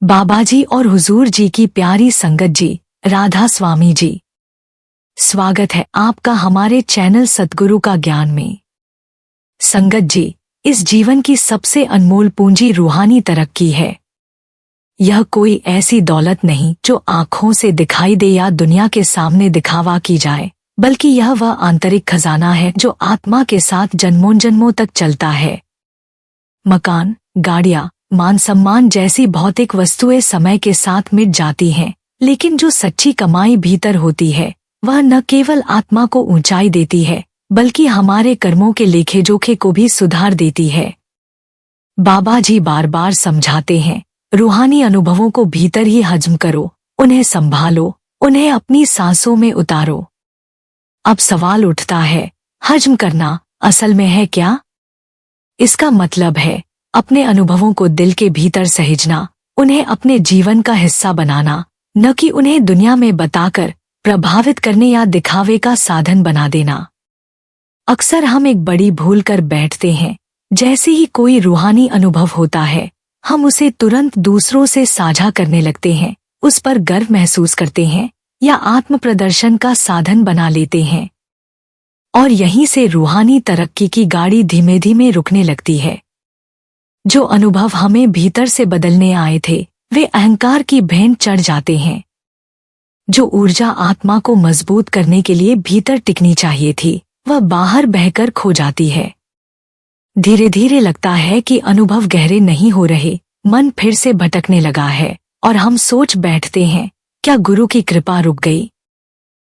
बाबाजी और हुजूर जी की प्यारी संगत जी, राधा स्वामी जी, स्वागत है आपका हमारे चैनल सतगुरु का ज्ञान में। संगत जी, इस जीवन की सबसे अनमोल पूंजी रूहानी तरक्की है। यह कोई ऐसी दौलत नहीं जो आंखों से दिखाई दे या दुनिया के सामने दिखावा की जाए, बल्कि यह वह आंतरिक खजाना है जो आत्मा के साथ जन्मों जन्मों तक चलता है। मकान, गाड़ियां, मान सम्मान जैसी भौतिक वस्तुएं समय के साथ मिट जाती हैं, लेकिन जो सच्ची कमाई भीतर होती है वह न केवल आत्मा को ऊंचाई देती है, बल्कि हमारे कर्मों के लेखे जोखे को भी सुधार देती है। बाबा जी बार बार समझाते हैं, रूहानी अनुभवों को भीतर ही हजम करो, उन्हें संभालो, उन्हें अपनी सांसों में उतारो। अब सवाल उठता है, हजम करना असल में है क्या? इसका मतलब है अपने अनुभवों को दिल के भीतर सहेजना, उन्हें अपने जीवन का हिस्सा बनाना, न कि उन्हें दुनिया में बताकर प्रभावित करने या दिखावे का साधन बना देना। अक्सर हम एक बड़ी भूल कर बैठते हैं। जैसे ही कोई रूहानी अनुभव होता है, हम उसे तुरंत दूसरों से साझा करने लगते हैं, उस पर गर्व महसूस करते हैं या आत्म प्रदर्शन का साधन बना लेते हैं। और यहीं से रूहानी तरक्की की गाड़ी धीमे धीमे रुकने लगती है। जो अनुभव हमें भीतर से बदलने आए थे, वे अहंकार की भेंट चढ़ जाते हैं। जो ऊर्जा आत्मा को मजबूत करने के लिए भीतर टिकनी चाहिए थी, वह बाहर बहकर खो जाती है। धीरे धीरे लगता है कि अनुभव गहरे नहीं हो रहे, मन फिर से भटकने लगा है और हम सोच बैठते हैं, क्या गुरु की कृपा रुक गई?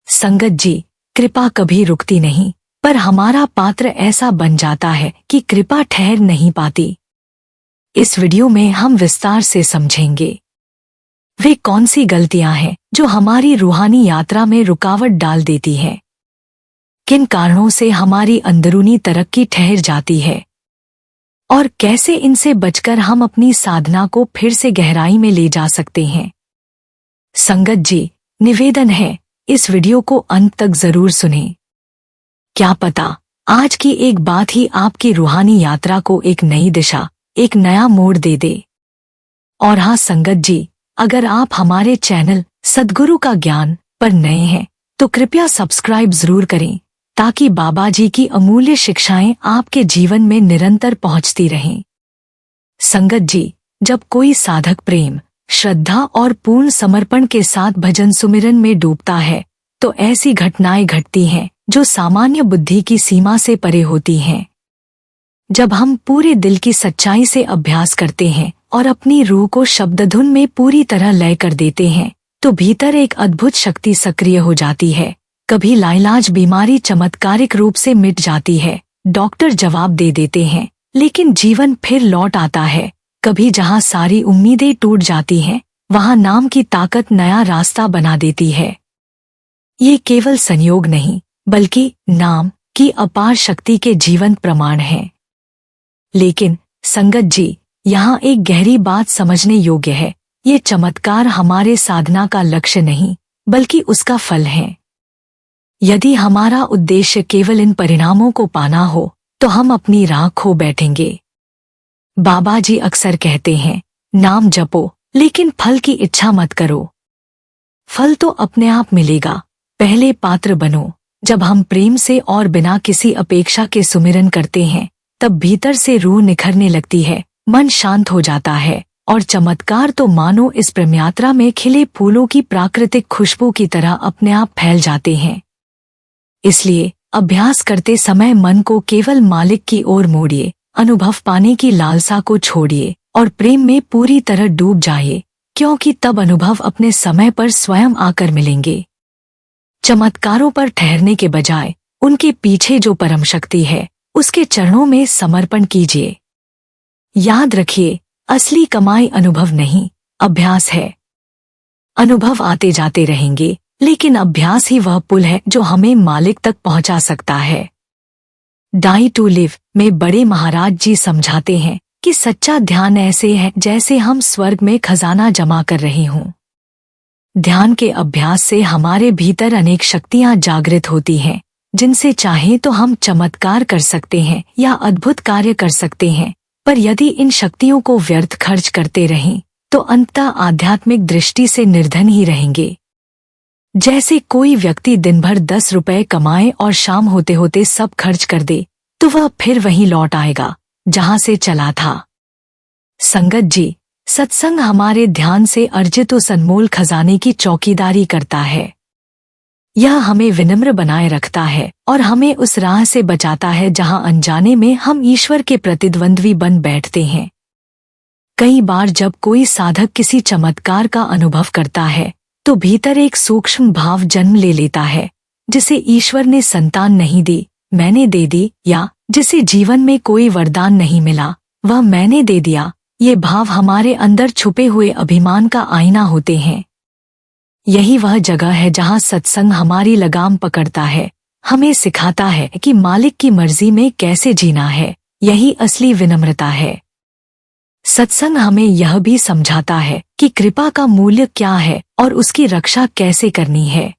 संगत जी, कृपा कभी रुकती नहीं, पर हमारा पात्र ऐसा बन जाता है कि कृपा ठहर नहीं पाती। इस वीडियो में हम विस्तार से समझेंगे वे कौन सी गलतियां हैं जो हमारी रूहानी यात्रा में रुकावट डाल देती हैं, किन कारणों से हमारी अंदरूनी तरक्की ठहर जाती है और कैसे इनसे बचकर हम अपनी साधना को फिर से गहराई में ले जा सकते हैं। संगत जी, निवेदन है, इस वीडियो को अंत तक जरूर सुनें। क्या पता आज की एक बात ही आपकी रूहानी यात्रा को एक नई दिशा, एक नया मोड़ दे दे। और हाँ संगत जी, अगर आप हमारे चैनल सतगुरु का ज्ञान पर नए हैं तो कृपया सब्सक्राइब जरूर करें, ताकि बाबा जी की अमूल्य शिक्षाएं आपके जीवन में निरंतर पहुंचती रहें। संगत जी, जब कोई साधक प्रेम, श्रद्धा और पूर्ण समर्पण के साथ भजन सुमिरन में डूबता है, तो ऐसी घटनाएं घटती हैं जो सामान्य बुद्धि की सीमा से परे होती हैं। जब हम पूरे दिल की सच्चाई से अभ्यास करते हैं और अपनी रूह को शब्दधुन में पूरी तरह लय कर देते हैं, तो भीतर एक अद्भुत शक्ति सक्रिय हो जाती है। कभी लाइलाज बीमारी चमत्कारिक रूप से मिट जाती है, डॉक्टर जवाब दे देते हैं, लेकिन जीवन फिर लौट आता है। कभी जहां सारी उम्मीदें टूट जाती हैं, वहां नाम की ताकत नया रास्ता बना देती है। ये केवल संयोग नहीं, बल्कि नाम की अपार शक्ति के जीवंत प्रमाण हैं। लेकिन संगत जी, यहाँ एक गहरी बात समझने योग्य है, ये चमत्कार हमारे साधना का लक्ष्य नहीं, बल्कि उसका फल है। यदि हमारा उद्देश्य केवल इन परिणामों को पाना हो, तो हम अपनी राह खो बैठेंगे। बाबा जी अक्सर कहते हैं, नाम जपो, लेकिन फल की इच्छा मत करो। फल तो अपने आप मिलेगा, पहले पात्र बनो। जब हम प्रेम से और बिना किसी अपेक्षा के सुमिरन करते हैं, तब भीतर से रूह निखरने लगती है, मन शांत हो जाता है और चमत्कार तो मानो इस प्रेम यात्रा में खिले फूलों की प्राकृतिक खुशबू की तरह अपने आप फैल जाते हैं। इसलिए अभ्यास करते समय मन को केवल मालिक की ओर मोड़िए, अनुभव पाने की लालसा को छोड़िए और प्रेम में पूरी तरह डूब जाइए, क्योंकि तब अनुभव अपने समय पर स्वयं आकर मिलेंगे। चमत्कारों पर ठहरने के बजाय उनके पीछे जो परम शक्ति है, उसके चरणों में समर्पण कीजिए। याद रखिए, असली कमाई अनुभव नहीं, अभ्यास है। अनुभव आते जाते रहेंगे, लेकिन अभ्यास ही वह पुल है जो हमें मालिक तक पहुंचा सकता है। डाई टू लिव में बड़े महाराज जी समझाते हैं कि सच्चा ध्यान ऐसे है जैसे हम स्वर्ग में खजाना जमा कर रहे हों। ध्यान के अभ्यास से हमारे भीतर अनेक शक्तियां जागृत होती हैं, जिनसे चाहे तो हम चमत्कार कर सकते हैं या अद्भुत कार्य कर सकते हैं। पर यदि इन शक्तियों को व्यर्थ खर्च करते रहें, तो अंततः आध्यात्मिक दृष्टि से निर्धन ही रहेंगे। जैसे कोई व्यक्ति दिन भर 10 रुपए कमाए और शाम होते होते सब खर्च कर दे, तो वह फिर वहीं लौट आएगा जहां से चला था। संगत जी, सत्संग हमारे ध्यान से अर्जित उस अनमोल खजाने की चौकीदारी करता है। यह हमें विनम्र बनाए रखता है और हमें उस राह से बचाता है जहां अनजाने में हम ईश्वर के प्रतिद्वंद्वी बन बैठते हैं। कई बार जब कोई साधक किसी चमत्कार का अनुभव करता है तो भीतर एक सूक्ष्म भाव जन्म ले लेता है, जिसे ईश्वर ने संतान नहीं दी, मैंने दे दी, या जिसे जीवन में कोई वरदान नहीं मिला, वह मैंने दे दिया। ये भाव हमारे अंदर छुपे हुए अभिमान का आईना होते हैं। यही वह जगह है जहां सत्संग हमारी लगाम पकड़ता है, हमें सिखाता है कि मालिक की मर्जी में कैसे जीना है। यही असली विनम्रता है। सत्संग हमें यह भी समझाता है कि कृपा का मूल्य क्या है और उसकी रक्षा कैसे करनी है।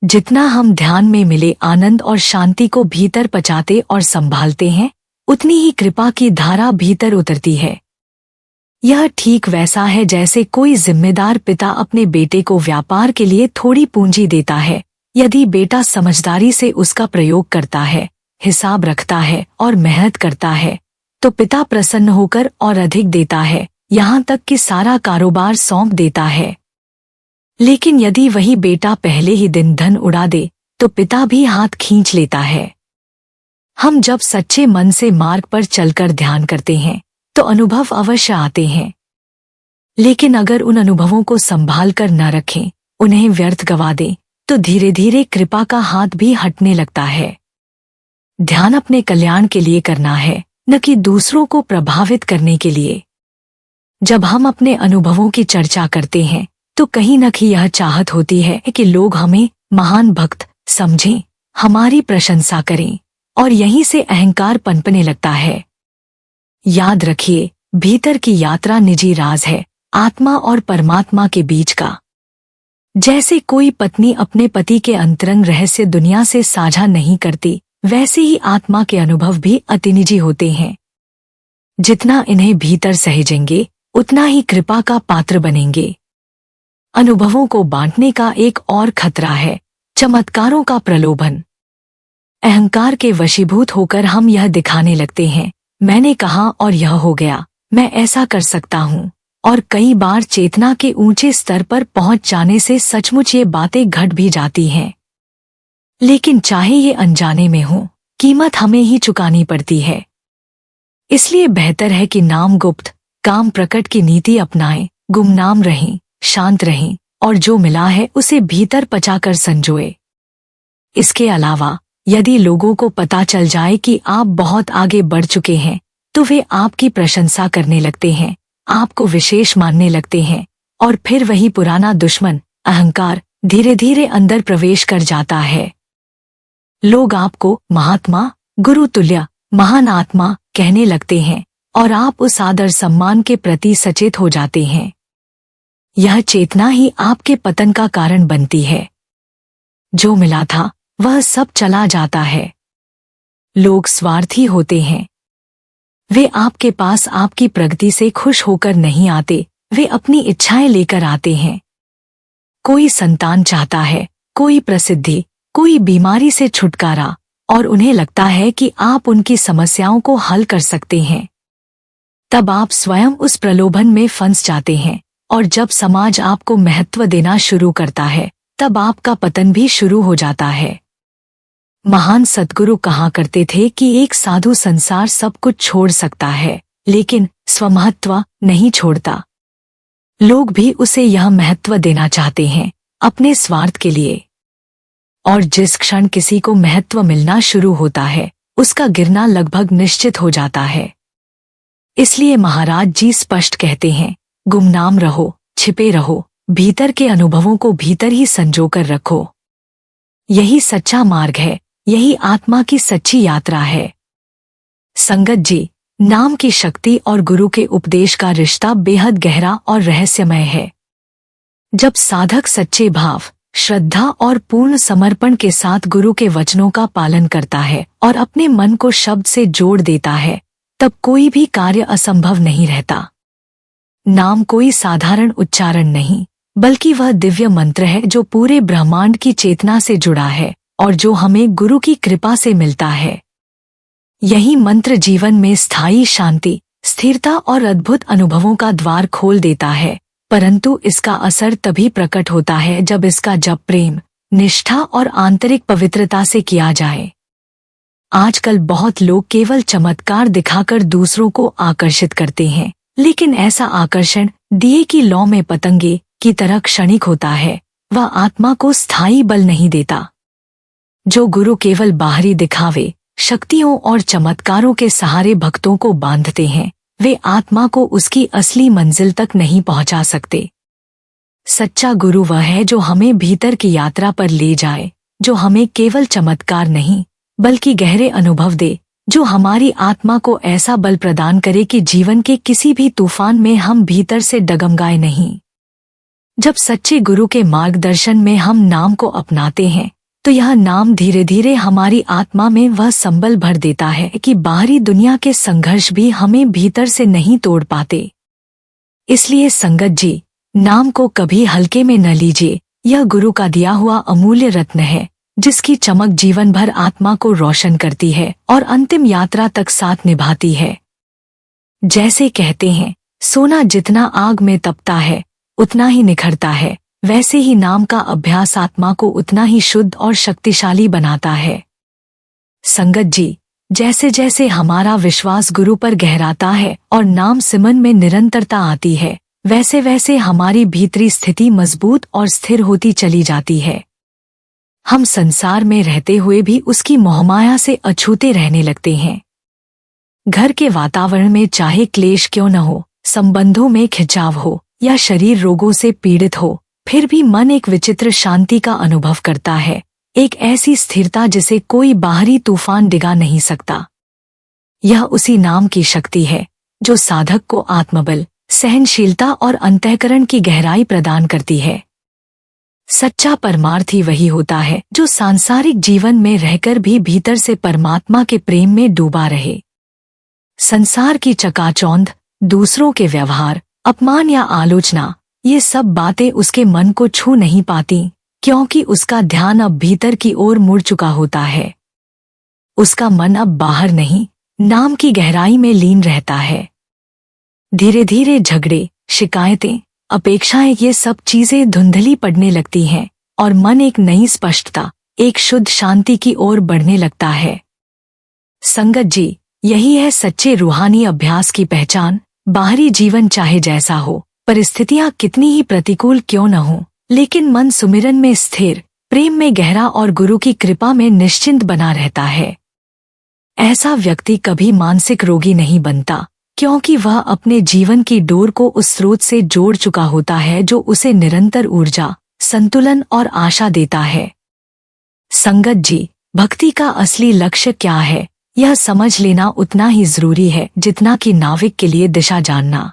जितना हम ध्यान में मिले आनंद और शांति को भीतर पचाते और संभालते हैं, उतनी ही कृपा की धारा भीतर उतरती है। यह ठीक वैसा है जैसे कोई जिम्मेदार पिता अपने बेटे को व्यापार के लिए थोड़ी पूंजी देता है। यदि बेटा समझदारी से उसका प्रयोग करता है, हिसाब रखता है और मेहनत करता है, तो पिता प्रसन्न होकर और अधिक देता है, यहाँ तक कि सारा कारोबार सौंप देता है। लेकिन यदि वही बेटा पहले ही दिन धन उड़ा दे, तो पिता भी हाथ खींच लेता है। हम जब सच्चे मन से मार्ग पर चलकर ध्यान करते हैं तो अनुभव अवश्य आते हैं, लेकिन अगर उन अनुभवों को संभाल कर न रखें, उन्हें व्यर्थ गवा दें, तो धीरे धीरे कृपा का हाथ भी हटने लगता है। ध्यान अपने कल्याण के लिए करना है, न कि दूसरों को प्रभावित करने के लिए। जब हम अपने अनुभवों की चर्चा करते हैं तो कहीं न कहीं यह चाहत होती है कि लोग हमें महान भक्त समझें, हमारी प्रशंसा करें, और यहीं से अहंकार पनपने लगता है। याद रखिए, भीतर की यात्रा निजी राज है, आत्मा और परमात्मा के बीच का। जैसे कोई पत्नी अपने पति के अंतरंग रहस्य दुनिया से साझा नहीं करती, वैसे ही आत्मा के अनुभव भी अति निजी होते हैं। जितना इन्हें भीतर सहेजेंगे, उतना ही कृपा का पात्र बनेंगे। अनुभवों को बांटने का एक और खतरा है, चमत्कारों का प्रलोभन। अहंकार के वशीभूत होकर हम यह दिखाने लगते हैं, मैंने कहा और यह हो गया, मैं ऐसा कर सकता हूँ। और कई बार चेतना के ऊंचे स्तर पर पहुंच जाने से सचमुच ये बातें घट भी जाती हैं। लेकिन चाहे ये अनजाने में हो, कीमत हमें ही चुकानी पड़ती है। इसलिए बेहतर है कि नाम गुप्त, काम प्रकट की नीति अपनाएं, गुमनाम रहें, शांत रहें, और जो मिला है उसे भीतर पचाकर संजोए। इसके अलावा यदि लोगों को पता चल जाए कि आप बहुत आगे बढ़ चुके हैं, तो वे आपकी प्रशंसा करने लगते हैं, आपको विशेष मानने लगते हैं, और फिर वही पुराना दुश्मन अहंकार धीरे धीरे अंदर प्रवेश कर जाता है। लोग आपको महात्मा, गुरु तुल्य, महान आत्मा कहने लगते हैं और आप उस आदर सम्मान के प्रति सचेत हो जाते हैं। यह चेतना ही आपके पतन का कारण बनती है। जो मिला था वह सब चला जाता है। लोग स्वार्थी होते हैं। वे आपके पास आपकी प्रगति से खुश होकर नहीं आते, वे अपनी इच्छाएं लेकर आते हैं। कोई संतान चाहता है, कोई प्रसिद्धि, कोई बीमारी से छुटकारा, और उन्हें लगता है कि आप उनकी समस्याओं को हल कर सकते हैं। तब आप स्वयं उस प्रलोभन में फंस जाते हैं, और जब समाज आपको महत्व देना शुरू करता है, तब आपका पतन भी शुरू हो जाता है। महान सद्गुरु कहा करते थे कि एक साधु संसार सब कुछ छोड़ सकता है, लेकिन स्वमहत्व नहीं छोड़ता। लोग भी उसे यह महत्व देना चाहते हैं अपने स्वार्थ के लिए। और जिस क्षण किसी को महत्व मिलना शुरू होता है, उसका गिरना लगभग निश्चित हो जाता है। इसलिए महाराज जी स्पष्ट कहते हैं, गुमनाम रहो, छिपे रहो, भीतर के अनुभवों को भीतर ही संजोकर रखो। यही सच्चा मार्ग है, यही आत्मा की सच्ची यात्रा है। संगत जी, नाम की शक्ति और गुरु के उपदेश का रिश्ता बेहद गहरा और रहस्यमय है। जब साधक सच्चे भाव, श्रद्धा और पूर्ण समर्पण के साथ गुरु के वचनों का पालन करता है और अपने मन को शब्द से जोड़ देता है, तब कोई भी कार्य असंभव नहीं रहता। नाम कोई साधारण उच्चारण नहीं, बल्कि वह दिव्य मंत्र है जो पूरे ब्रह्मांड की चेतना से जुड़ा है और जो हमें गुरु की कृपा से मिलता है। यही मंत्र जीवन में स्थायी शांति, स्थिरता और अद्भुत अनुभवों का द्वार खोल देता है, परंतु इसका असर तभी प्रकट होता है जब इसका जप प्रेम, निष्ठा और आंतरिक पवित्रता से किया जाए। आजकल बहुत लोग केवल चमत्कार दिखाकर दूसरों को आकर्षित करते हैं, लेकिन ऐसा आकर्षण दिए की लौ में पतंगे की तरह क्षणिक होता है, वह आत्मा को स्थायी बल नहीं देता। जो गुरु केवल बाहरी दिखावे, शक्तियों और चमत्कारों के सहारे भक्तों को बांधते हैं, वे आत्मा को उसकी असली मंजिल तक नहीं पहुंचा सकते। सच्चा गुरु वह है जो हमें भीतर की यात्रा पर ले जाए, जो हमें केवल चमत्कार नहीं बल्कि गहरे अनुभव दे, जो हमारी आत्मा को ऐसा बल प्रदान करे कि जीवन के किसी भी तूफान में हम भीतर से डगमगाए नहीं। जब सच्चे गुरु के मार्गदर्शन में हम नाम को अपनाते हैं, तो यह नाम धीरे धीरे हमारी आत्मा में वह संबल भर देता है कि बाहरी दुनिया के संघर्ष भी हमें भीतर से नहीं तोड़ पाते। इसलिए संगत जी, नाम को कभी हल्के में न लीजिए। यह गुरु का दिया हुआ अमूल्य रत्न है, जिसकी चमक जीवन भर आत्मा को रोशन करती है और अंतिम यात्रा तक साथ निभाती है। जैसे कहते हैं, सोना जितना आग में तपता है उतना ही निखरता है, वैसे ही नाम का अभ्यास आत्मा को उतना ही शुद्ध और शक्तिशाली बनाता है। संगत जी, जैसे जैसे हमारा विश्वास गुरु पर गहराता है और नाम सिमरन में निरंतरता आती है, वैसे वैसे हमारी भीतरी स्थिति मजबूत और स्थिर होती चली जाती है। हम संसार में रहते हुए भी उसकी मोहमाया से अछूते रहने लगते हैं। घर के वातावरण में चाहे क्लेश क्यों न हो, संबंधों में खिंचाव हो या शरीर रोगों से पीड़ित हो, फिर भी मन एक विचित्र शांति का अनुभव करता है, एक ऐसी स्थिरता जिसे कोई बाहरी तूफान डिगा नहीं सकता। यह उसी नाम की शक्ति है जो साधक को आत्मबल, सहनशीलता और अंतःकरण की गहराई प्रदान करती है। सच्चा परमार्थी वही होता है जो सांसारिक जीवन में रहकर भी भीतर से परमात्मा के प्रेम में डूबा रहे। संसार की चकाचौंध, दूसरों के व्यवहार, अपमान या आलोचना, ये सब बातें उसके मन को छू नहीं पाती, क्योंकि उसका ध्यान अब भीतर की ओर मुड़ चुका होता है। उसका मन अब बाहर नहीं, नाम की गहराई में लीन रहता है। धीरे धीरे झगड़े, शिकायतें, अपेक्षाएं, ये सब चीजें धुंधली पड़ने लगती हैं और मन एक नई स्पष्टता, एक शुद्ध शांति की ओर बढ़ने लगता है। संगत जी, यही है सच्चे रूहानी अभ्यास की पहचान। बाहरी जीवन चाहे जैसा हो, परिस्थितियां कितनी ही प्रतिकूल क्यों न हो, लेकिन मन सुमिरन में स्थिर, प्रेम में गहरा और गुरु की कृपा में निश्चिंत बना रहता है। ऐसा व्यक्ति कभी मानसिक रोगी नहीं बनता, क्योंकि वह अपने जीवन की डोर को उस स्रोत से जोड़ चुका होता है जो उसे निरंतर ऊर्जा, संतुलन और आशा देता है। संगत जी, भक्ति का असली लक्ष्य क्या है, यह समझ लेना उतना ही जरूरी है जितना कि नाविक के लिए दिशा जानना।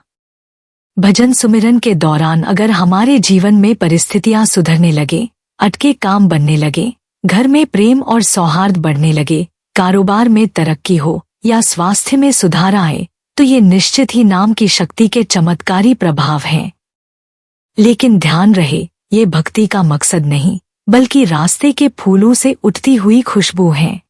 भजन सुमिरन के दौरान अगर हमारे जीवन में परिस्थितियां सुधरने लगे, अटके काम बनने लगे, घर में प्रेम और सौहार्द बढ़ने लगे, कारोबार में तरक्की हो या स्वास्थ्य में सुधार आए, तो ये निश्चित ही नाम की शक्ति के चमत्कारी प्रभाव हैं। लेकिन ध्यान रहे, ये भक्ति का मकसद नहीं, बल्कि रास्ते के फूलों से उठती हुई खुशबू है।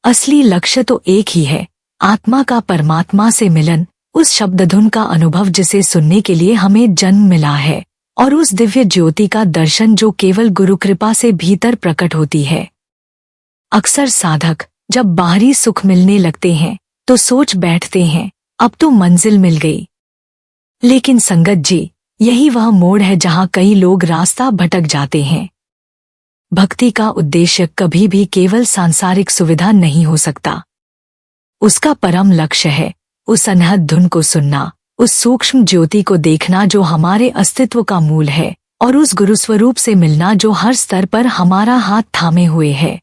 असली लक्ष्य तो एक ही है, आत्मा का परमात्मा से मिलन, उस शब्दधुन का अनुभव जिसे सुनने के लिए हमें जन्म मिला है, और उस दिव्य ज्योति का दर्शन जो केवल गुरु कृपा से भीतर प्रकट होती है। अक्सर साधक जब बाहरी सुख मिलने लगते हैं तो सोच बैठते हैं, अब तो मंजिल मिल गई। लेकिन संगत जी, यही वह मोड़ है जहां कई लोग रास्ता भटक जाते हैं। भक्ति का उद्देश्य कभी भी केवल सांसारिक सुविधा नहीं हो सकता। उसका परम लक्ष्य है उस अनहद धुन को सुनना, उस सूक्ष्म ज्योति को देखना जो हमारे अस्तित्व का मूल है, और उस गुरुस्वरूप से मिलना जो हर स्तर पर हमारा हाथ थामे हुए है।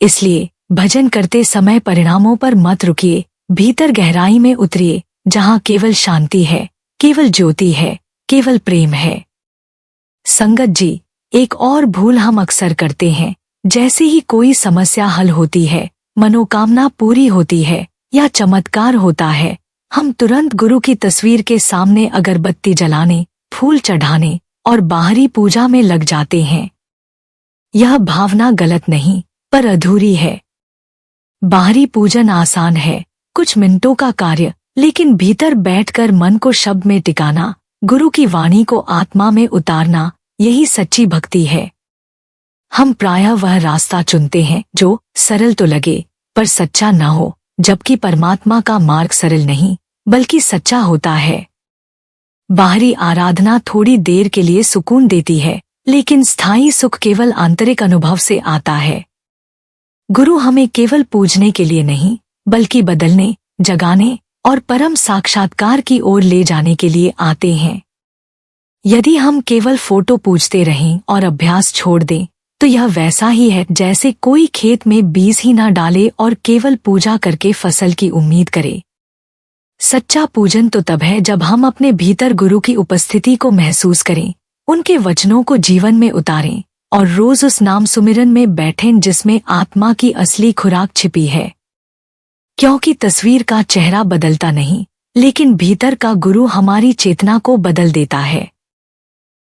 इसलिए भजन करते समय परिणामों पर मत रुकिए, भीतर गहराई में उतरिए, जहां केवल शांति है, केवल ज्योति है, केवल प्रेम है। संगत जी, एक और भूल हम अक्सर करते हैं, जैसे ही कोई समस्या हल होती है, मनोकामना पूरी होती है या चमत्कार होता है, हम तुरंत गुरु की तस्वीर के सामने अगरबत्ती जलाने, फूल चढ़ाने और बाहरी पूजा में लग जाते हैं। यह भावना गलत नहीं, पर अधूरी है। बाहरी पूजन आसान है, कुछ मिनटों का कार्य, लेकिन भीतर बैठकर मन को शब्द में टिकाना, गुरु की वाणी को आत्मा में उतारना, यही सच्ची भक्ति है। हम प्रायः वह रास्ता चुनते हैं जो सरल तो लगे पर सच्चा न हो, जबकि परमात्मा का मार्ग सरल नहीं बल्कि सच्चा होता है। बाहरी आराधना थोड़ी देर के लिए सुकून देती है, लेकिन स्थायी सुख केवल आंतरिक अनुभव से आता है। गुरु हमें केवल पूजने के लिए नहीं, बल्कि बदलने, जगाने और परम साक्षात्कार की ओर ले जाने के लिए आते हैं। यदि हम केवल फोटो पूजते रहें और अभ्यास छोड़ दें, तो यह वैसा ही है जैसे कोई खेत में बीज ही ना डाले और केवल पूजा करके फसल की उम्मीद करे। सच्चा पूजन तो तब है जब हम अपने भीतर गुरु की उपस्थिति को महसूस करें, उनके वचनों को जीवन में उतारें और रोज उस नाम सुमिरन में बैठें जिसमें आत्मा की असली खुराक छिपी है। क्योंकि तस्वीर का चेहरा बदलता नहीं, लेकिन भीतर का गुरु हमारी चेतना को बदल देता है।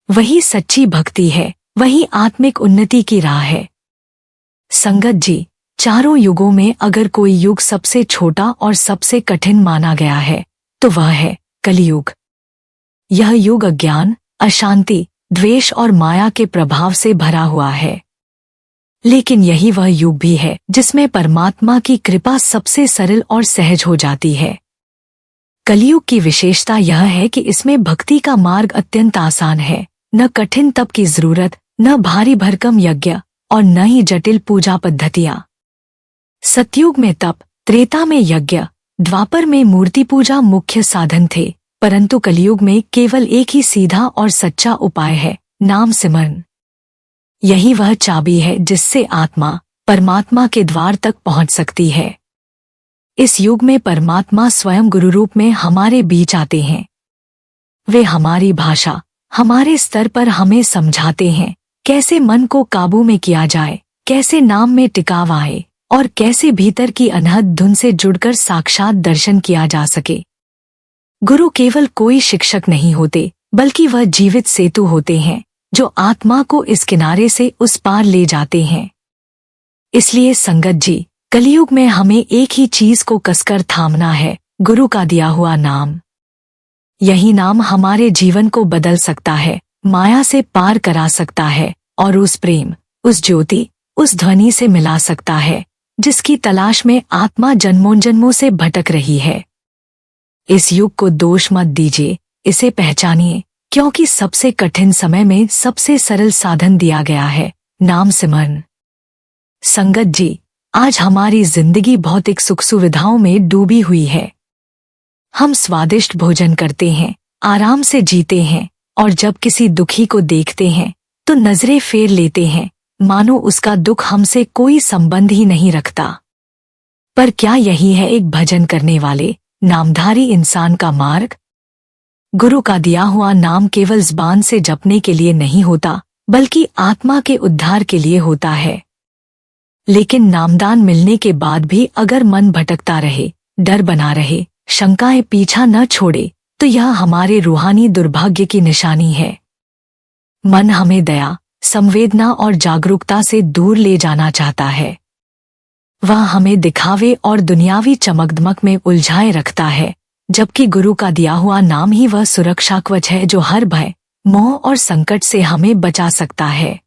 वही सच्ची भक्ति है, वही आत्मिक उन्नति की राह है। संगत जी, चारों युगों में अगर कोई युग सबसे छोटा और सबसे कठिन माना गया है, तो वह है कलियुग। यह युग अज्ञान, अशांति, द्वेष और माया के प्रभाव से भरा हुआ है। लेकिन यही वह युग भी है जिसमें परमात्मा की कृपा सबसे सरल और सहज हो जाती है। कलियुग की विशेषता यह है कि इसमें भक्ति का मार्ग अत्यंत आसान है, न कठिन तप की जरूरत, न भारी भरकम यज्ञ और न ही जटिल पूजा पद्धतियां। सतयुग में तप, त्रेता में यज्ञ, द्वापर में मूर्ति पूजा मुख्य साधन थे, परंतु कलियुग में केवल एक ही सीधा और सच्चा उपाय है, नाम सिमरन। यही वह चाबी है जिससे आत्मा परमात्मा के द्वार तक पहुंच सकती है। इस युग में परमात्मा स्वयं गुरु रूप में हमारे बीच आते हैं। वे हमारी भाषा, हमारे स्तर पर हमें समझाते हैं कैसे मन को काबू में किया जाए, कैसे नाम में टिकाव आए और कैसे भीतर की अनहद धुन से जुड़कर साक्षात दर्शन किया जा सके। गुरु केवल कोई शिक्षक नहीं होते, बल्कि वह जीवित सेतु होते हैं जो आत्मा को इस किनारे से उस पार ले जाते हैं। इसलिए संगत जी, कलियुग में हमें एक ही चीज को कसकर थामना है, गुरु का दिया हुआ नाम। यही नाम हमारे जीवन को बदल सकता है, माया से पार करा सकता है और उस प्रेम, उस ज्योति, उस ध्वनि से मिला सकता है जिसकी तलाश में आत्मा जन्मों जन्मों से भटक रही है। इस युग को दोष मत दीजिए, इसे पहचानिए, क्योंकि सबसे कठिन समय में सबसे सरल साधन दिया गया है, नाम सिमरन। संगत जी, आज हमारी जिंदगी भौतिक सुख सुविधाओं में डूबी हुई है। हम स्वादिष्ट भोजन करते हैं, आराम से जीते हैं और जब किसी दुखी को देखते हैं तो नजरें फेर लेते हैं, मानो उसका दुख हमसे कोई संबंध ही नहीं रखता। पर क्या यही है एक भजन करने वाले, नामधारी इंसान का मार्ग? गुरु का दिया हुआ नाम केवल ज़बान से जपने के लिए नहीं होता, बल्कि आत्मा के उद्धार के लिए होता है। लेकिन नामदान मिलने के बाद भी अगर मन भटकता रहे, डर बना रहे, शंकाएं पीछा न छोड़े, तो यह हमारे रूहानी दुर्भाग्य की निशानी है। मन हमें दया, संवेदना और जागरूकता से दूर ले जाना चाहता है। वह हमें दिखावे और दुनियावी चमकदमक में उलझाए रखता है, जबकि गुरु का दिया हुआ नाम ही वह सुरक्षा कवच है जो हर भय, मोह और संकट से हमें बचा सकता है।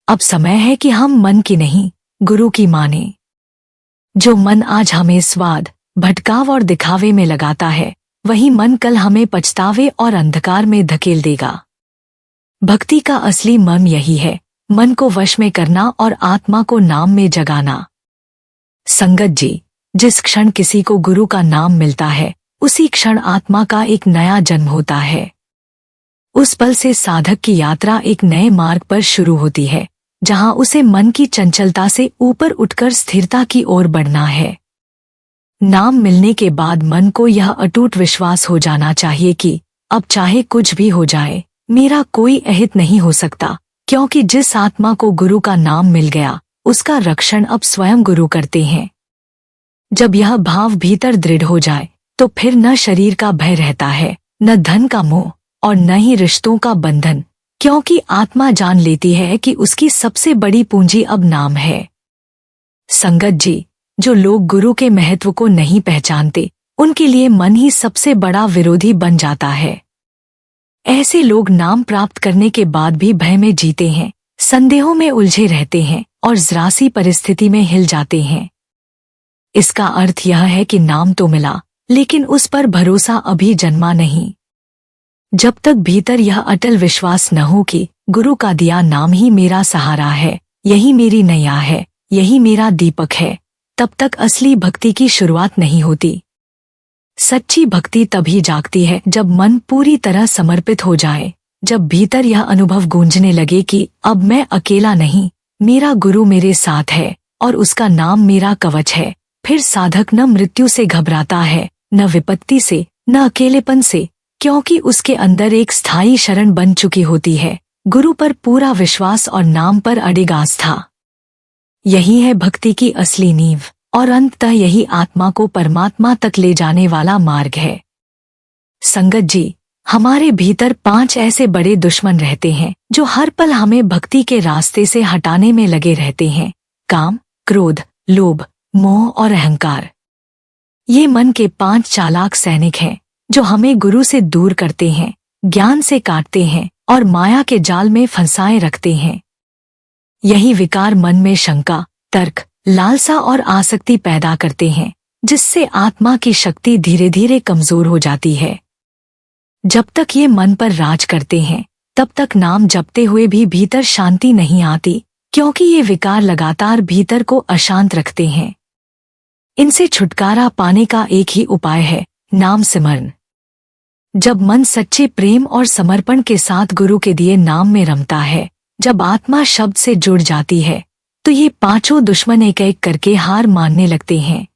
अब समय है कि हम मन की नहीं, गुरु की माने। जो मन आज हमें स्वाद, भटकाव और दिखावे में लगाता है, वही मन कल हमें पछतावे और अंधकार में धकेल देगा। भक्ति का असली मर्म यही है, मन को वश में करना और आत्मा को नाम में जगाना। संगत जी, जिस क्षण किसी को गुरु का नाम मिलता है, उसी क्षण आत्मा का एक नया जन्म होता है। उस पल से साधक की यात्रा एक नए मार्ग पर शुरू होती है, जहां उसे मन की चंचलता से ऊपर उठकर स्थिरता की ओर बढ़ना है। नाम मिलने के बाद मन को यह अटूट विश्वास हो जाना चाहिए कि अब चाहे कुछ भी हो जाए, मेरा कोई अहित नहीं हो सकता, क्योंकि जिस आत्मा को गुरु का नाम मिल गया, उसका रक्षण अब स्वयं गुरु करते हैं। जब यह भाव भीतर दृढ़ हो जाए, तो फिर न शरीर का भय रहता है, न धन का मोह और न ही रिश्तों का बंधन, क्योंकि आत्मा जान लेती है कि उसकी सबसे बड़ी पूंजी अब नाम है। संगत जी, जो लोग गुरु के महत्व को नहीं पहचानते, उनके लिए मन ही सबसे बड़ा विरोधी बन जाता है। ऐसे लोग नाम प्राप्त करने के बाद भी भय में जीते हैं, संदेहों में उलझे रहते हैं और जरा सी परिस्थिति में हिल जाते हैं। इसका अर्थ यह है कि नाम तो मिला, लेकिन उस पर भरोसा अभी जन्मा नहीं। जब तक भीतर यह अटल विश्वास न हो कि गुरु का दिया नाम ही मेरा सहारा है, यही मेरी नैया है, यही मेरा दीपक है, तब तक असली भक्ति की शुरुआत नहीं होती। सच्ची भक्ति तभी जागती है जब मन पूरी तरह समर्पित हो जाए, जब भीतर यह अनुभव गूंजने लगे कि अब मैं अकेला नहीं, मेरा गुरु मेरे साथ है और उसका नाम मेरा कवच है। फिर साधक न मृत्यु से घबराता है, न विपत्ति से, न अकेलेपन से, क्योंकि उसके अंदर एक स्थायी शरण बन चुकी होती है, गुरु पर पूरा विश्वास और नाम पर अडिग आस्था। यही है भक्ति की असली नींव और अंततः यही आत्मा को परमात्मा तक ले जाने वाला मार्ग है। संगत जी, हमारे भीतर 5 ऐसे बड़े दुश्मन रहते हैं जो हर पल हमें भक्ति के रास्ते से हटाने में लगे रहते हैं। काम, क्रोध, लोभ, मोह और अहंकार। ये मन के 5 चालाक सैनिक हैं जो हमें गुरु से दूर करते हैं, ज्ञान से काटते हैं और माया के जाल में फंसाए रखते हैं। यही विकार मन में शंका, तर्क, लालसा और आसक्ति पैदा करते हैं, जिससे आत्मा की शक्ति धीरे धीरे कमजोर हो जाती है। जब तक ये मन पर राज करते हैं, तब तक नाम जपते हुए भी भीतर शांति नहीं आती, क्योंकि ये विकार लगातार भीतर को अशांत रखते हैं। इनसे छुटकारा पाने का एक ही उपाय है, नाम सिमरन। जब मन सच्चे प्रेम और समर्पण के साथ गुरु के दिए नाम में रमता है, जब आत्मा शब्द से जुड़ जाती है, तो ये 5 दुश्मन एक एक करके हार मानने लगते हैं।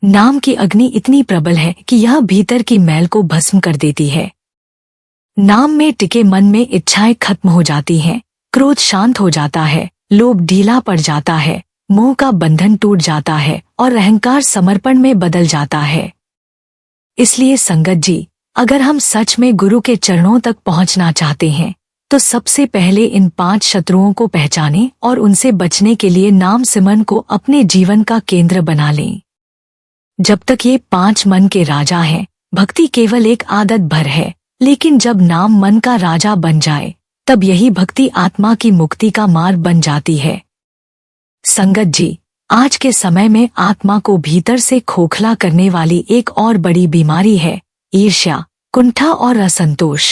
नाम की अग्नि इतनी प्रबल है कि यह भीतर की मैल को भस्म कर देती है। नाम में टिके मन में इच्छाएं खत्म हो जाती हैं, क्रोध शांत हो जाता है, लोभ ढीला पड़ जाता है, मोह का बंधन टूट जाता है और अहंकार समर्पण में बदल जाता है। इसलिए संगत जी, अगर हम सच में गुरु के चरणों तक पहुंचना चाहते हैं, तो सबसे पहले इन 5 शत्रुओं को पहचानें और उनसे बचने के लिए नाम सिमरन को अपने जीवन का केंद्र बना लें। जब तक ये 5 मन के राजा हैं, भक्ति केवल एक आदत भर है, लेकिन जब नाम मन का राजा बन जाए, तब यही भक्ति आत्मा की मुक्ति का मार्ग बन जाती है। संगत जी, आज के समय में आत्मा को भीतर से खोखला करने वाली एक और बड़ी बीमारी है ईर्ष्या, कुंठा और असंतोष।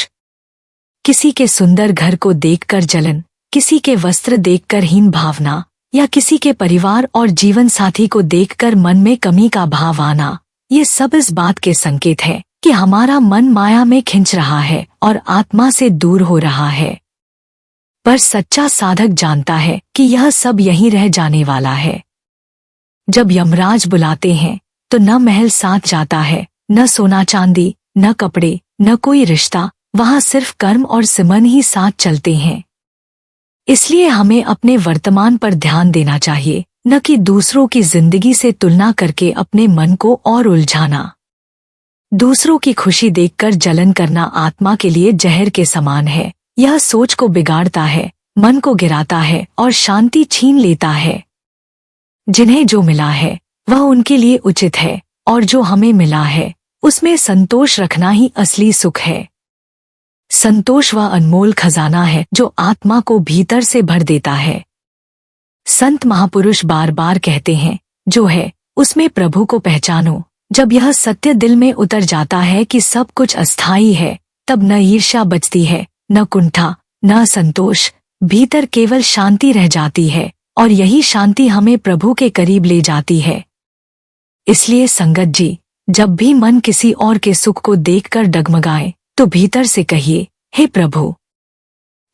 किसी के सुंदर घर को देखकर जलन, किसी के वस्त्र देखकर हीन भावना, या किसी के परिवार और जीवन साथी को देखकर मन में कमी का भाव आना, ये सब इस बात के संकेत है कि हमारा मन माया में खिंच रहा है और आत्मा से दूर हो रहा है। पर सच्चा साधक जानता है कि यह सब यहीं रह जाने वाला है। जब यमराज बुलाते हैं तो न महल साथ जाता है, न सोना चांदी, न कपड़े, न कोई रिश्ता, वहां सिर्फ कर्म और सिमरन ही साथ चलते हैं। इसलिए हमें अपने वर्तमान पर ध्यान देना चाहिए, न कि दूसरों की जिंदगी से तुलना करके अपने मन को और उलझाना। दूसरों की खुशी देखकर जलन करना आत्मा के लिए जहर के समान है। यह सोच को बिगाड़ता है, मन को गिराता है और शांति छीन लेता है। जिन्हें जो मिला है वह उनके लिए उचित है, और जो हमें मिला है उसमें संतोष रखना ही असली सुख है। संतोष वह अनमोल खजाना है जो आत्मा को भीतर से भर देता है। संत महापुरुष बार बार कहते हैं, जो है उसमें प्रभु को पहचानो। जब यह सत्य दिल में उतर जाता है कि सब कुछ अस्थायी है, तब न ईर्ष्या बचती है, न कुंठा, न संतोष, भीतर केवल शांति रह जाती है, और यही शांति हमें प्रभु के करीब ले जाती है। इसलिए संगत जी, जब भी मन किसी और के सुख को देखकर डगमगाए, तो भीतर से कहिए, हे प्रभु,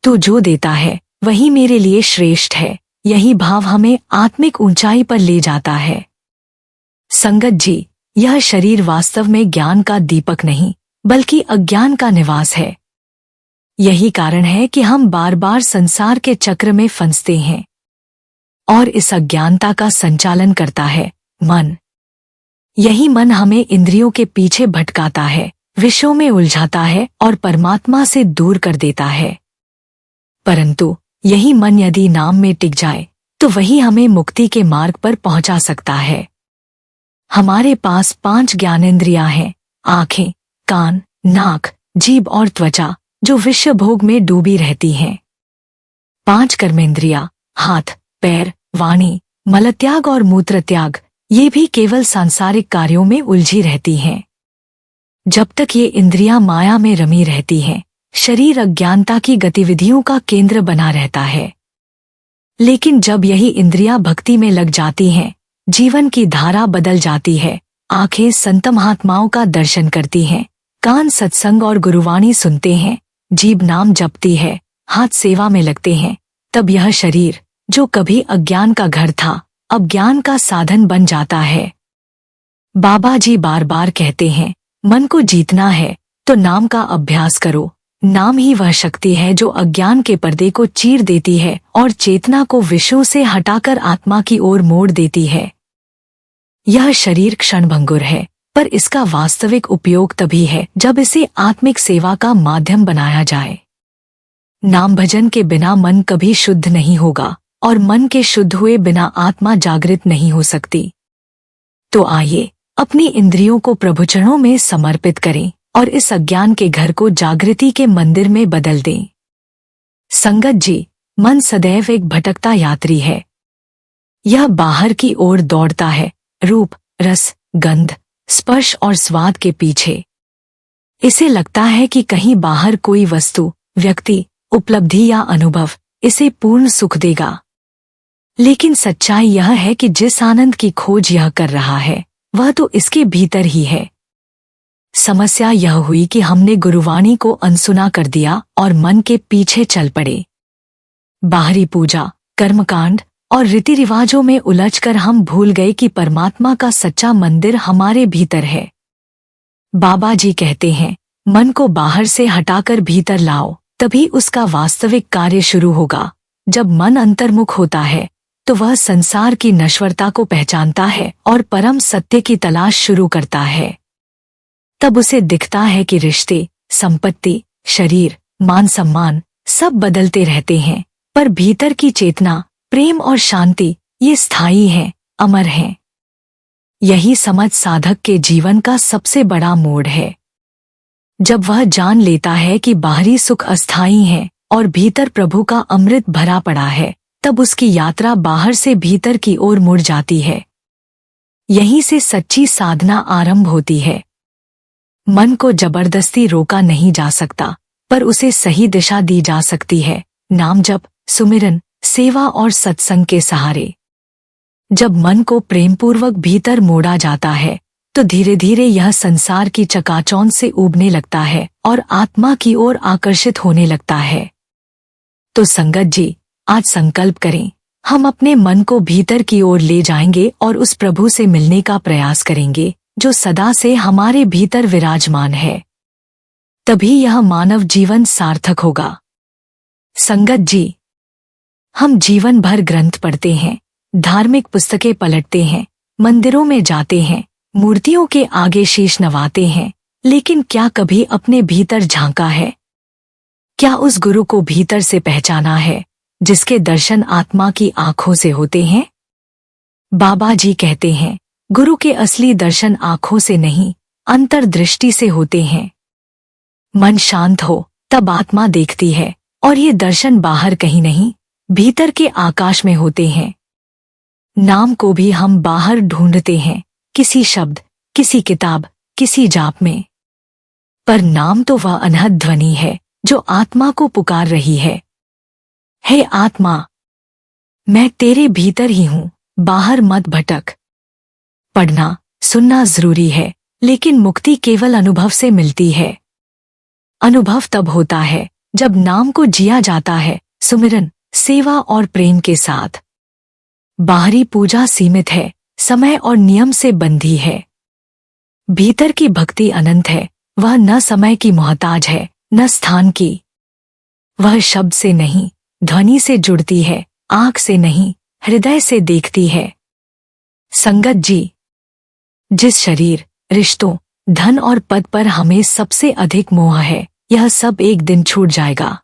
तू जो देता है वही मेरे लिए श्रेष्ठ है। यही भाव हमें आत्मिक ऊंचाई पर ले जाता है। संगत जी, यह शरीर वास्तव में ज्ञान का दीपक नहीं, बल्कि अज्ञान का निवास है। यही कारण है कि हम बार बार संसार के चक्र में फंसते हैं, और इस अज्ञानता का संचालन करता है मन। यही मन हमें इंद्रियों के पीछे भटकाता है, विषयों में उलझाता है और परमात्मा से दूर कर देता है। परंतु यही मन यदि नाम में टिक जाए तो वही हमें मुक्ति के मार्ग पर पहुंचा सकता है। हमारे पास 5 ज्ञानेंद्रियां हैं, आंखें, कान, नाक, जीभ और त्वचा, जो विषय भोग में डूबी रहती हैं। 5 कर्मेंद्रियां, हाथ, पैर, वाणी, मलत्याग और मूत्रत्याग, ये भी केवल सांसारिक कार्यों में उलझी रहती हैं। जब तक ये इंद्रियां माया में रमी रहती हैं, शरीर अज्ञानता की गतिविधियों का केंद्र बना रहता है। लेकिन जब यही इंद्रियां भक्ति में लग जाती हैं, जीवन की धारा बदल जाती है। आंखें संत महात्माओं का दर्शन करती हैं, कान सत्संग और गुरुवाणी सुनते हैं, जीभ नाम जपती है, हाथ सेवा में लगते हैं। तब यह शरीर, जो कभी अज्ञान का घर था, अब ज्ञान का साधन बन जाता है। बाबा जी बार बार कहते हैं, मन को जीतना है तो नाम का अभ्यास करो। नाम ही वह शक्ति है जो अज्ञान के पर्दे को चीर देती है और चेतना को विषयों से हटाकर आत्मा की ओर मोड़ देती है। यह शरीर क्षणभंगुर है, पर इसका वास्तविक उपयोग तभी है जब इसे आत्मिक सेवा का माध्यम बनाया जाए। नाम भजन के बिना मन कभी शुद्ध नहीं होगा और मन के शुद्ध हुए बिना आत्मा जागृत नहीं हो सकती। तो आइए अपनी इंद्रियों को प्रभुचरणों में समर्पित करें और इस अज्ञान के घर को जागृति के मंदिर में बदल दें। संगत जी, मन सदैव एक भटकता यात्री है। यह बाहर की ओर दौड़ता है, रूप, रस, गंध, स्पर्श और स्वाद के पीछे। इसे लगता है कि कहीं बाहर कोई वस्तु, व्यक्ति, उपलब्धि या अनुभव इसे पूर्ण सुख देगा। लेकिन सच्चाई यह है कि जिस आनंद की खोज यह कर रहा है, वह तो इसके भीतर ही है। समस्या यह हुई कि हमने गुरुवाणी को अनसुना कर दिया और मन के पीछे चल पड़े। बाहरी पूजा, कर्मकांड और रीति रिवाजों में उलझकर हम भूल गए कि परमात्मा का सच्चा मंदिर हमारे भीतर है। बाबा जी कहते हैं, मन को बाहर से हटाकर भीतर लाओ, तभी उसका वास्तविक कार्य शुरू होगा। जब मन अंतर्मुख होता है तो वह संसार की नश्वरता को पहचानता है और परम सत्य की तलाश शुरू करता है। तब उसे दिखता है कि रिश्ते, संपत्ति, शरीर, मान सम्मान सब बदलते रहते हैं, पर भीतर की चेतना, प्रेम और शांति ये स्थायी हैं, अमर हैं। यही समझ साधक के जीवन का सबसे बड़ा मोड़ है। जब वह जान लेता है कि बाहरी सुख अस्थायी है और भीतर प्रभु का अमृत भरा पड़ा है, तब उसकी यात्रा बाहर से भीतर की ओर मुड़ जाती है। यहीं से सच्ची साधना आरंभ होती है। मन को जबरदस्ती रोका नहीं जा सकता, पर उसे सही दिशा दी जा सकती है, नाम जप, सुमिरन, सेवा और सत्संग के सहारे। जब मन को प्रेमपूर्वक भीतर मोड़ा जाता है तो धीरे धीरे यह संसार की चकाचौंध से ऊबने लगता है और आत्मा की ओर आकर्षित होने लगता है। तो संगत जी, आज संकल्प करें, हम अपने मन को भीतर की ओर ले जाएंगे और उस प्रभु से मिलने का प्रयास करेंगे जो सदा से हमारे भीतर विराजमान है। तभी यह मानव जीवन सार्थक होगा। संगत जी, हम जीवन भर ग्रंथ पढ़ते हैं, धार्मिक पुस्तकें पलटते हैं, मंदिरों में जाते हैं, मूर्तियों के आगे शीश नवाते हैं, लेकिन क्या कभी अपने भीतर झांका है? क्या उस गुरु को भीतर से पहचाना है जिसके दर्शन आत्मा की आंखों से होते हैं? बाबा जी कहते हैं, गुरु के असली दर्शन आंखों से नहीं, अंतर्दृष्टि से होते हैं। मन शांत हो तब आत्मा देखती है और ये दर्शन बाहर कहीं नहीं, भीतर के आकाश में होते हैं। नाम को भी हम बाहर ढूंढते हैं, किसी शब्द, किसी किताब, किसी जाप में, पर नाम तो वह अनहद ध्वनि है जो आत्मा को पुकार रही है। हे आत्मा, मैं तेरे भीतर ही हूँ, बाहर मत भटक। पढ़ना, सुनना जरूरी है, लेकिन मुक्ति केवल अनुभव से मिलती है। अनुभव तब होता है जब नाम को जिया जाता है, सुमिरन, सेवा और प्रेम के साथ। बाहरी पूजा सीमित है, समय और नियम से बंधी है। भीतर की भक्ति अनंत है, वह न समय की मोहताज है, न स्थान की। वह शब्द से नहीं, ध्वनि से जुड़ती है, आंख से नहीं, हृदय से देखती है। संगत जी, जिस शरीर, रिश्तों, धन और पद पर हमें सबसे अधिक मोह है, यह सब एक दिन छूट जाएगा।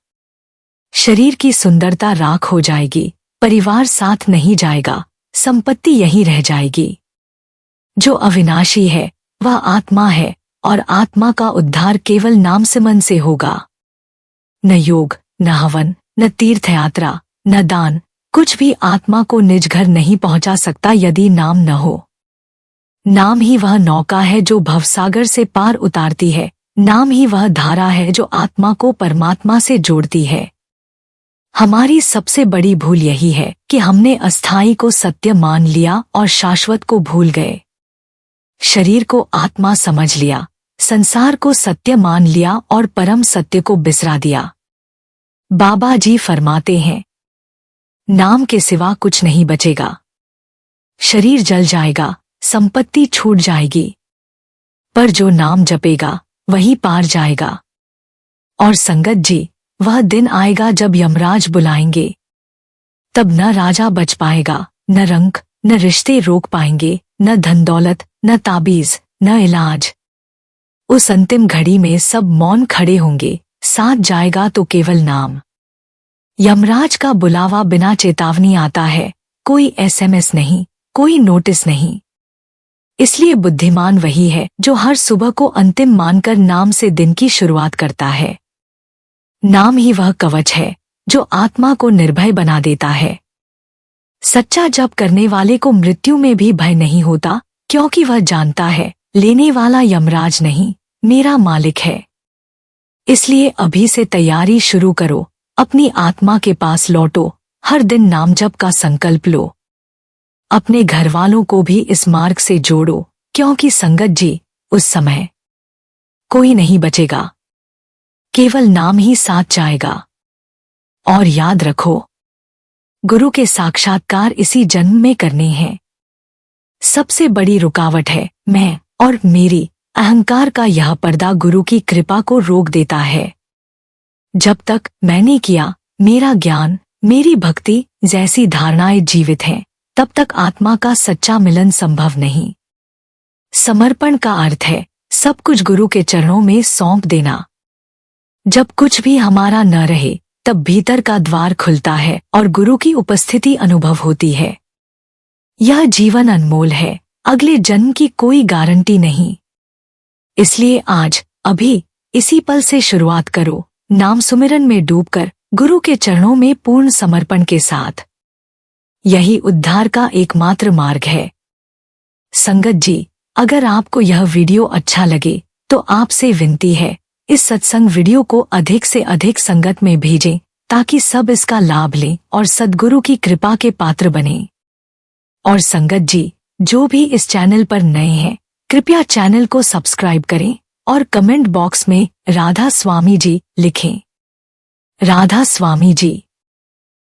शरीर की सुंदरता राख हो जाएगी, परिवार साथ नहीं जाएगा, संपत्ति यहीं रह जाएगी। जो अविनाशी है वह आत्मा है, और आत्मा का उद्धार केवल नाम सिमरन से होगा। न योग, न हवन, न तीर्थ यात्रा, न दान, कुछ भी आत्मा को निज घर नहीं पहुंचा सकता यदि नाम न हो। नाम ही वह नौका है जो भवसागर से पार उतारती है। नाम ही वह धारा है जो आत्मा को परमात्मा से जोड़ती है। हमारी सबसे बड़ी भूल यही है कि हमने अस्थायी को सत्य मान लिया और शाश्वत को भूल गए। शरीर को आत्मा समझ लिया, संसार को सत्य मान लिया और परम सत्य को बिसरा दिया। बाबा जी फरमाते हैं, नाम के सिवा कुछ नहीं बचेगा। शरीर जल जाएगा, संपत्ति छूट जाएगी, पर जो नाम जपेगा वही पार जाएगा। और संगत जी, वह दिन आएगा जब यमराज बुलाएंगे, तब न राजा बच पाएगा, न रंक, न रिश्ते रोक पाएंगे, न धन दौलत, न ताबीज, न इलाज। उस अंतिम घड़ी में सब मौन खड़े होंगे, साथ जाएगा तो केवल नाम। यमराज का बुलावा बिना चेतावनी आता है, कोई एसएमएस नहीं, कोई नोटिस नहीं। इसलिए बुद्धिमान वही है जो हर सुबह को अंतिम मानकर नाम से दिन की शुरुआत करता है। नाम ही वह कवच है जो आत्मा को निर्भय बना देता है। सच्चा जप करने वाले को मृत्यु में भी भय नहीं होता, क्योंकि वह जानता है लेने वाला यमराज नहीं, मेरा मालिक है। इसलिए अभी से तैयारी शुरू करो, अपनी आत्मा के पास लौटो, हर दिन नाम जप का संकल्प लो। अपने घर वालों को भी इस मार्ग से जोड़ो, क्योंकि संगत जी, उस समय कोई नहीं बचेगा, केवल नाम ही साथ जाएगा। और याद रखो, गुरु के साक्षात्कार इसी जन्म में करने हैं। सबसे बड़ी रुकावट है मैं और मेरी, अहंकार का यह पर्दा गुरु की कृपा को रोक देता है। जब तक मैंने किया, मेरा ज्ञान, मेरी भक्ति जैसी धारणाएं जीवित हैं, तब तक आत्मा का सच्चा मिलन संभव नहीं। समर्पण का अर्थ है सब कुछ गुरु के चरणों में सौंप देना। जब कुछ भी हमारा न रहे, तब भीतर का द्वार खुलता है और गुरु की उपस्थिति अनुभव होती है। यह जीवन अनमोल है, अगले जन्म की कोई गारंटी नहीं। इसलिए आज, अभी, इसी पल से शुरुआत करो, नाम सुमिरन में डूबकर, गुरु के चरणों में पूर्ण समर्पण के साथ। यही उद्धार का एकमात्र मार्ग है। संगत जी, अगर आपको यह वीडियो अच्छा लगे तो आपसे विनती है, इस सत्संग वीडियो को अधिक से अधिक संगत में भेजें, ताकि सब इसका लाभ लें और सद्गुरु की कृपा के पात्र बनें। और संगत जी, जो भी इस चैनल पर नए हैं, कृपया चैनल को सब्सक्राइब करें और कमेंट बॉक्स में राधा स्वामी जी लिखें। राधा स्वामी जी।